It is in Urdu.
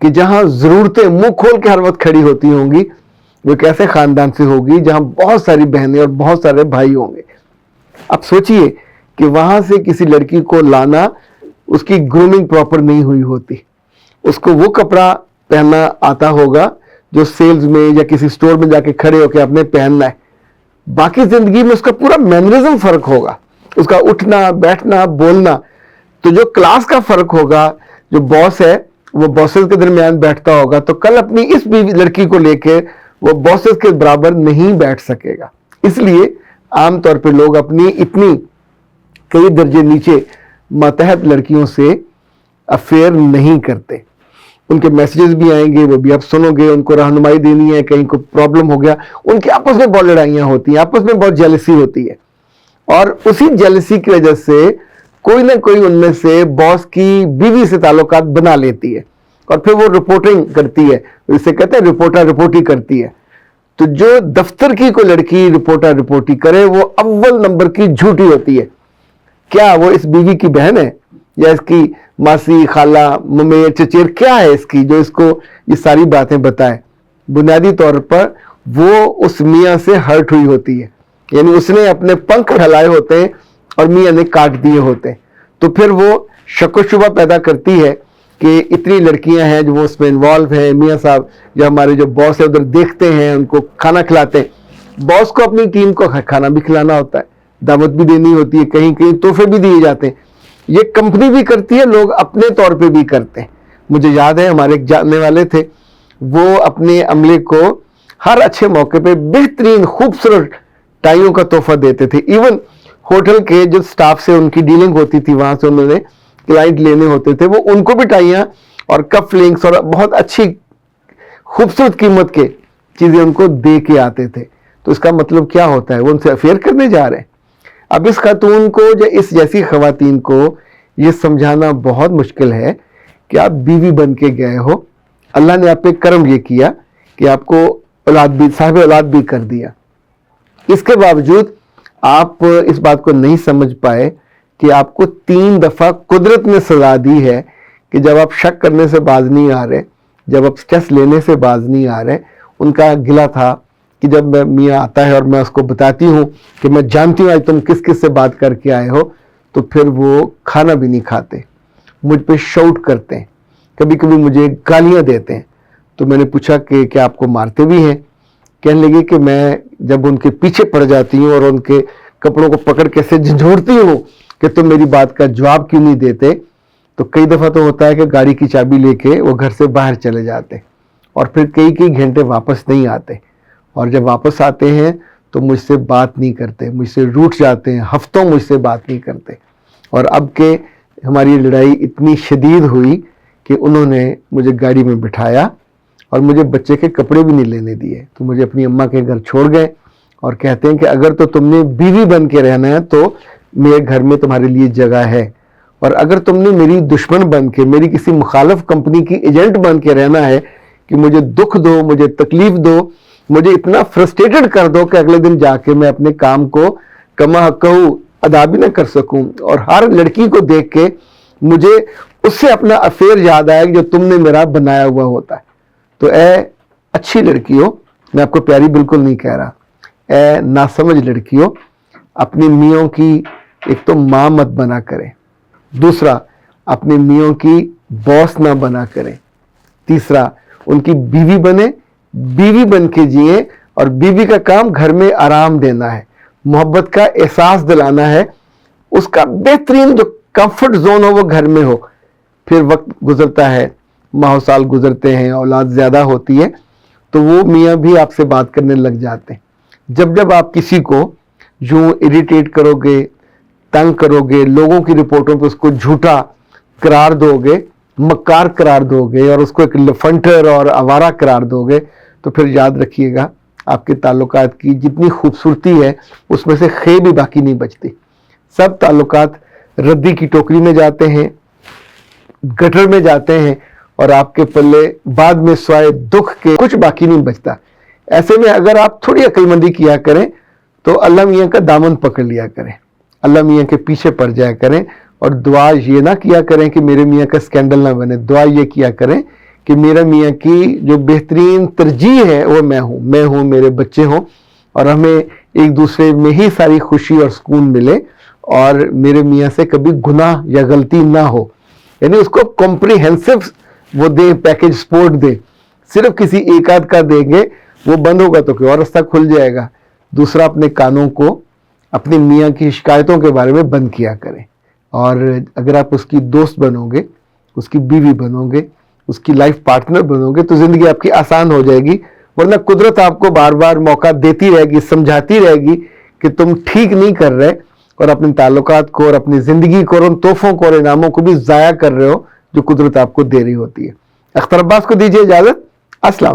کہ جہاں ضرورتیں منہ کھول کے ہر وقت کھڑی ہوتی ہوں گی وہ ایک ایسے خاندان سے ہوگی جہاں بہت ساری بہنیں اور بہت سارے بھائی ہوں گے. اب سوچئے کہ وہاں سے کسی لڑکی کو لانا، اس کی گرومنگ پراپر نہیں ہوئی ہوتی، اس کو وہ کپڑا پہننا آتا ہوگا جو سیلز میں یا کسی سٹور میں جا کے کھڑے ہو کے آپ نے پہننا ہے. باقی زندگی میں اس کا پورا مینرزم فرق ہوگا، اس کا اٹھنا بیٹھنا بولنا. تو جو کلاس کا فرق ہوگا، جو باس ہے وہ باسز کے درمیان بیٹھتا ہوگا تو کل اپنی اس لڑکی کو لے کے وہ باسز کے برابر نہیں بیٹھ سکے گا. اس لیے عام طور پہ لوگ اپنی اتنی کئی درجے نیچے ماتحت لڑکیوں سے افیئر نہیں کرتے. ان کے میسیجز بھی آئیں گے، وہ بھی آپ سنو گے، ان کو رہنمائی دینی ہے، کہیں کوئی پرابلم ہو گیا، ان کی آپس میں بہت لڑائیاں ہوتی ہیں، آپس میں بہت جیلسی ہوتی ہے، اور اسی جیلسی کی وجہ سے کوئی نہ کوئی ان میں سے باس کی بیوی سے تعلقات بنا لیتی ہے اور پھر وہ رپورٹنگ کرتی ہے، اسے کہتے ہیں رپورٹی کرتی ہے. تو جو دفتر کی کوئی لڑکی رپورٹی کرے وہ اول نمبر کی جھوٹی ہوتی ہے. کیا وہ اس بیوی کی بہن ہے یا اس کی ماسی، خالہ، ممیر، چچیر کیا ہے اس کی جو اس کو یہ ساری باتیں بتائے؟ بنیادی طور پر وہ اس میاں سے ہرٹ ہوئی ہوتی ہے، یعنی اس نے اپنے پنکھ پھیلائے ہوتے ہیں اور میاں نے کاٹ دیے ہوتے ہیں. تو پھر وہ شک و شبہ پیدا کرتی ہے کہ اتنی لڑکیاں ہیں جو وہ اس میں انوالو ہیں، میاں صاحب جو ہمارے جو باس ہے ادھر دیکھتے ہیں، ان کو کھانا کھلاتے ہیں. باس کو اپنی ٹیم کو کھانا بھی کھلانا ہوتا ہے، دعوت بھی دینی ہوتی ہے، کہیں کہیں تحفے بھی دیے جاتے ہیں. یہ کمپنی بھی کرتی ہے، لوگ اپنے طور پہ بھی کرتے ہیں. مجھے یاد ہے ہمارے ایک جاننے والے تھے، وہ اپنے عملے کو ہر اچھے موقع پہ بہترین خوبصورت ٹائیوں کا تحفہ دیتے تھے. ایون ہوٹل کے جو سٹاف سے ان کی ڈیلنگ ہوتی تھی، وہاں سے انہوں نے کلائنٹ لینے ہوتے تھے، وہ ان کو بھی ٹائیاں اور کف لنکس اور بہت اچھی خوبصورت قیمت کے چیزیں ان کو دے کے آتے تھے. تو اس کا مطلب کیا ہوتا ہے؟ وہ ان سے افیئر کرنے جا رہے ہیں. اب اس خاتون کو یا اس جیسی خواتین کو یہ سمجھانا بہت مشکل ہے کہ آپ بیوی بن کے گئے ہو، اللہ نے آپ پہ کرم یہ کیا کہ آپ کو صاحب اولاد بھی کر دیا. اس کے باوجود آپ اس بات کو نہیں سمجھ پائے کہ آپ کو 3 دفعہ قدرت نے سزا دی ہے کہ جب آپ شک کرنے سے باز نہیں آ رہے، جب آپ سٹریس لینے سے باز نہیں آ رہے. ان کا گلہ تھا کہ جب میاں آتا ہے اور میں اس کو بتاتی ہوں کہ میں جانتی ہوں آج تم کس کس سے بات کر کے آئے ہو، تو پھر وہ کھانا بھی نہیں کھاتے، مجھ پہ شاؤٹ کرتے ہیں، کبھی کبھی مجھے گالیاں دیتے ہیں. تو میں نے پوچھا کہ کیا آپ کو مارتے بھی ہیں؟ کہنے لگے کہ میں جب ان کے پیچھے پڑ جاتی ہوں اور ان کے کپڑوں کو پکڑ کے سے جھنجھوڑتی ہوں کہ تم میری بات کا جواب کیوں نہیں دیتے، تو کئی دفعہ تو ہوتا ہے کہ گاڑی کی چابی لے کے وہ گھر سے باہر چلے جاتے اور پھر کئی گھنٹے واپس نہیں آتے، اور جب واپس آتے ہیں تو مجھ سے بات نہیں کرتے، مجھ سے روٹھ جاتے ہیں، ہفتوں مجھ سے بات نہیں کرتے. اور اب کہ ہماری لڑائی اتنی شدید ہوئی کہ انہوں نے مجھے گاڑی میں بٹھایا اور مجھے بچے کے کپڑے بھی نہیں لینے دیے، تو مجھے اپنی اماں کے گھر چھوڑ گئے اور کہتے ہیں کہ اگر تو تم نے بیوی بن کے رہنا ہے تو میرے گھر میں تمہارے لیے جگہ ہے، اور اگر تم نے میری دشمن بن کے، میری کسی مخالف کمپنی کی ایجنٹ بن کے رہنا ہے کہ مجھے دکھ دو، مجھے تکلیف دو، مجھے اتنا فرسٹریٹڈ کر دو کہ اگلے دن جا کے میں اپنے کام کو کما حقہ ادا بھی نہ کر سکوں، اور ہر لڑکی کو دیکھ کے مجھے اس سے اپنا افیئر یاد آیا جو تم نے میرا بنایا ہوا ہوتا ہے. تو اے اچھی لڑکیوں، میں آپ کو پیاری بالکل نہیں کہہ رہا، اے ناسمجھ لڑکیوں، اپنی میوں کی ایک تو ماں مت بنا کریں، دوسرا اپنے میوں کی باس نہ بنا کریں، تیسرا ان کی بیوی بنے، بیوی بن کے جئیں، اور بیوی کا کام گھر میں آرام دینا ہے، محبت کا احساس دلانا ہے، اس کا بہترین جو کمفرٹ زون ہو وہ گھر میں ہو. پھر وقت گزرتا ہے، ماہ و سال گزرتے ہیں، اولاد زیادہ ہوتی ہے، تو وہ میاں بھی آپ سے بات کرنے لگ جاتے ہیں. جب آپ کسی کو یوں اریٹیٹ کرو گے، تنگ کرو گے، لوگوں کی رپورٹوں پہ اس کو جھوٹا قرار دو گے، مکار قرار دو گے، اور اس کو ایک لفنٹر اور آوارہ قرار دو گے، تو پھر یاد رکھیے گا آپ کے تعلقات کی جتنی خوبصورتی ہے اس میں سے خے بھی باقی نہیں بچتی. سب تعلقات ردی کی ٹوکری میں جاتے ہیں، گٹر میں جاتے ہیں، اور آپ کے پلے بعد میں سوائے دکھ کے کچھ باقی نہیں بچتا. ایسے میں اگر آپ تھوڑی عقل مندی کیا کریں تو اللہ میاں کا دامن پکڑ لیا کریں، اللہ میاں کے پیچھے پڑ جایا کریں، اور دعا یہ نہ کیا کریں کہ میرے میاں کا سکینڈل نہ بنے، دعا یہ کیا کریں کہ میرا میاں کی جو بہترین ترجیح ہے وہ میں ہوں میرے بچے ہوں، اور ہمیں ایک دوسرے میں ہی ساری خوشی اور سکون ملے، اور میرے میاں سے کبھی گناہ یا غلطی نہ ہو. یعنی اس کو کمپریہنسو وہ دیں، پیکج سپورٹ دیں. صرف کسی ایک آدھ کا دیں گے، وہ بند ہوگا تو کوئی اور رستہ کھل جائے گا. دوسرا، اپنے کانوں کو اپنے میاں کی شکایتوں کے بارے میں بند کیا کریں. اور اگر آپ اس کی دوست بنو گے، اس کی بیوی بنو گے، اس کی لائف پارٹنر بنو گے، تو زندگی آپ کی آسان ہو جائے گی. ورنہ قدرت آپ کو بار بار موقع دیتی رہے گی، سمجھاتی رہے گی کہ تم ٹھیک نہیں کر رہے، اور اپنے تعلقات کو اور اپنی زندگی کو اور ان تحفوں کو اور انعاموں کو بھی ضائع کر رہے ہو جو قدرت آپ کو دے رہی ہوتی ہے. اختر عباس کو دیجیے اجازت. السلام.